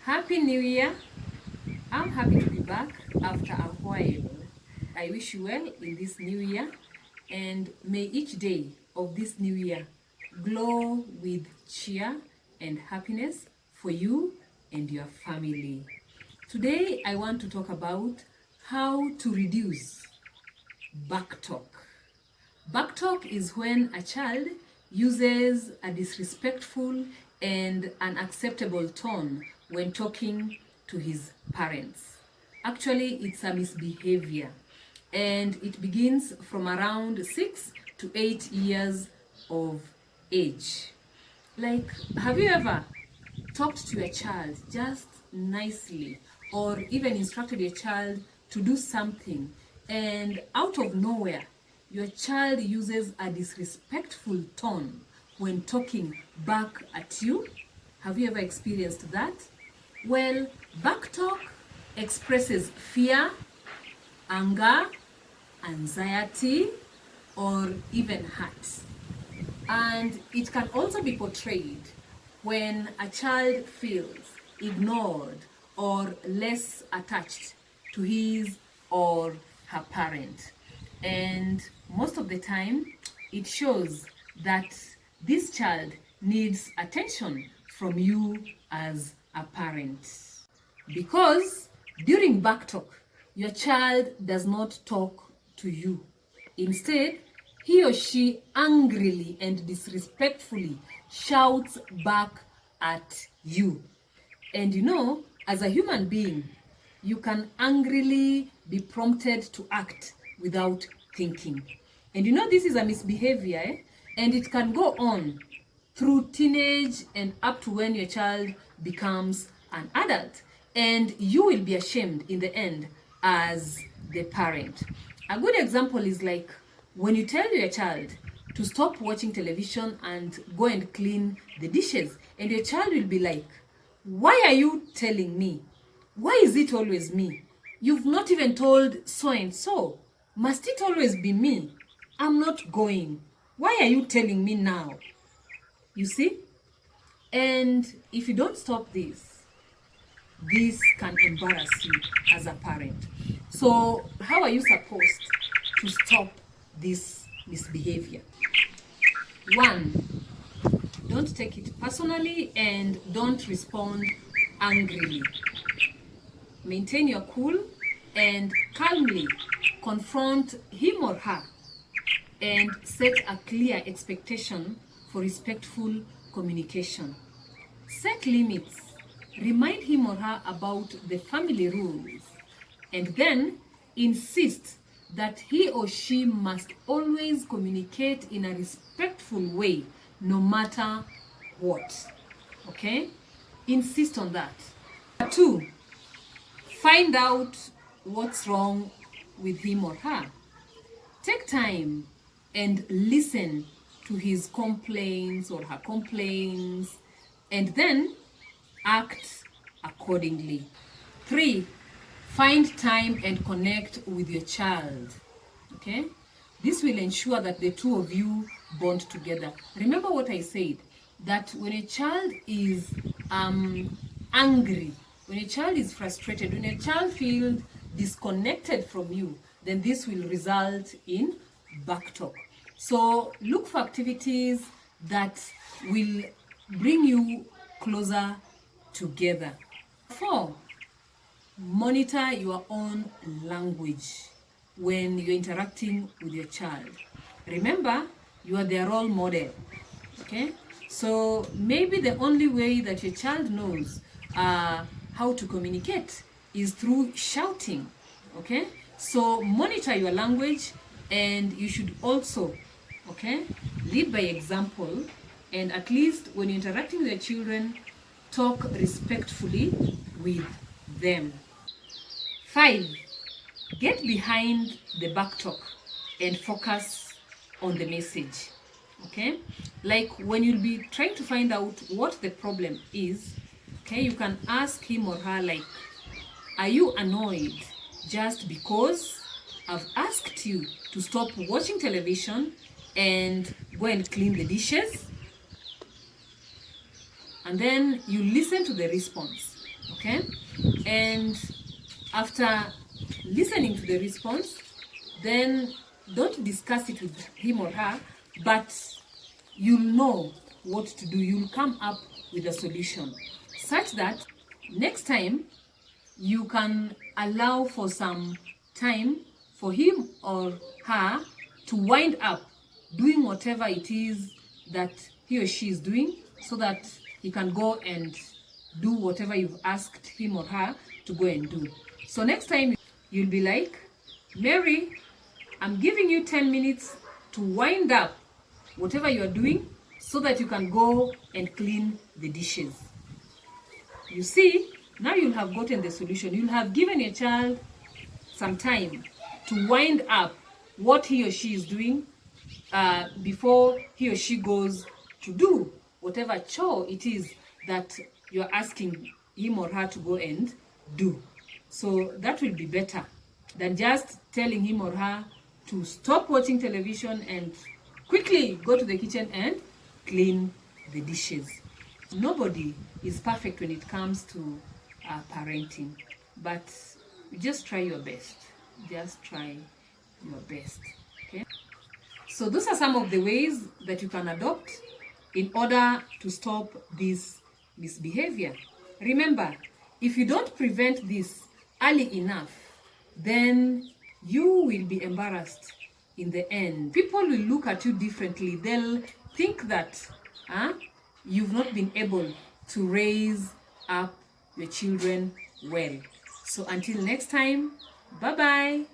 Happy New Year! I'm happy to be back after a while. I wish you well in this new year, and may each day of this new year glow with cheer and happiness for you and your family. Today I want to talk about how to reduce backtalk. Backtalk is when a child uses a disrespectful and unacceptable tone when talking to his parents. Actually, it's a misbehavior, and it begins from around 6 to 8 years of age. Like, have you ever talked to your child just nicely, or even instructed your child to do something, and out of nowhere your child uses a disrespectful tone when talking back at you? Have you ever experienced that? Well, backtalk expresses fear, anger, anxiety, or even hurt. And it can also be portrayed when a child feels ignored or less attached to his or her parent. And most of the time, it shows that this child needs attention from you as a parent. Because during backtalk, your child does not talk to you. Instead, he or she angrily and disrespectfully shouts back at you. And you know, as a human being, you can angrily be prompted to act without thinking. And you know, this is a misbehavior, and it can go on through teenage and up to when your child becomes an adult. And you will be ashamed in the end as the parent. A good example is like when you tell your child to stop watching television and go and clean the dishes, and your child will be like, why are you telling me? Why is it always me? You've not even told so and so. Must it always be me? I'm not going. Why are you telling me now? You see? And if you don't stop this can embarrass you as a parent. So, how are you supposed to stop this misbehavior? One, don't take it personally and don't respond angrily. Maintain your cool and calmly confront him or her and set a clear expectation for respectful communication. Set limits. Remind him or her about the family rules, and then insist that he or she must always communicate in a respectful way no matter what. Okay? Insist on that. 2, find out what's wrong with him or her. Take time and listen to his complaints or her complaints, and then act accordingly. 3, find time and connect with your child. Okay? This will ensure that the two of you bond together. Remember what I said, that when a child is angry, when a child is frustrated, when a child feels disconnected from you, then this will result in backtalk. So look for activities that will bring you closer together. 4, monitor your own language when you're interacting with your child. Remember, you are their role model. Okay? So maybe the only way that your child knows how to communicate is through shouting. Okay? So monitor your language, and you should also, okay, lead by example, and at least when you're interacting with your children, talk respectfully with them. 5, get behind the backtalk and focus on the message. Okay? Like when you'll be trying to find out what the problem is, okay, you can ask him or her like, are you annoyed just because I've asked you to stop watching television and go and clean the dishes? And then you listen to the response. Okay? And after listening to the response, then don't discuss it with him or her, but you'll know what to do. You'll come up with a solution such that next time you can allow for some time for him or her to wind up doing whatever it is that he or she is doing, so that he can go and do whatever you've asked him or her to go and do. So next time you'll be like, Mary, I'm giving you 10 minutes to wind up whatever you're doing so that you can go and clean the dishes. You see, now you'll have gotten the solution. You'll have given your child some time to wind up what he or she is doing before he or she goes to do whatever chore it is that you're asking him or her to go and do. So that will be better than just telling him or her to stop watching television and quickly go to the kitchen and clean the dishes. Nobody is perfect when it comes to parenting, but just try your best. Just try your best. Okay? So those are some of the ways that you can adopt in order to stop this misbehavior. Remember, if you don't prevent this early enough, then you will be embarrassed in the end. People will look at you differently. They'll think that you've not been able to raise up your children well. So until next time, bye-bye.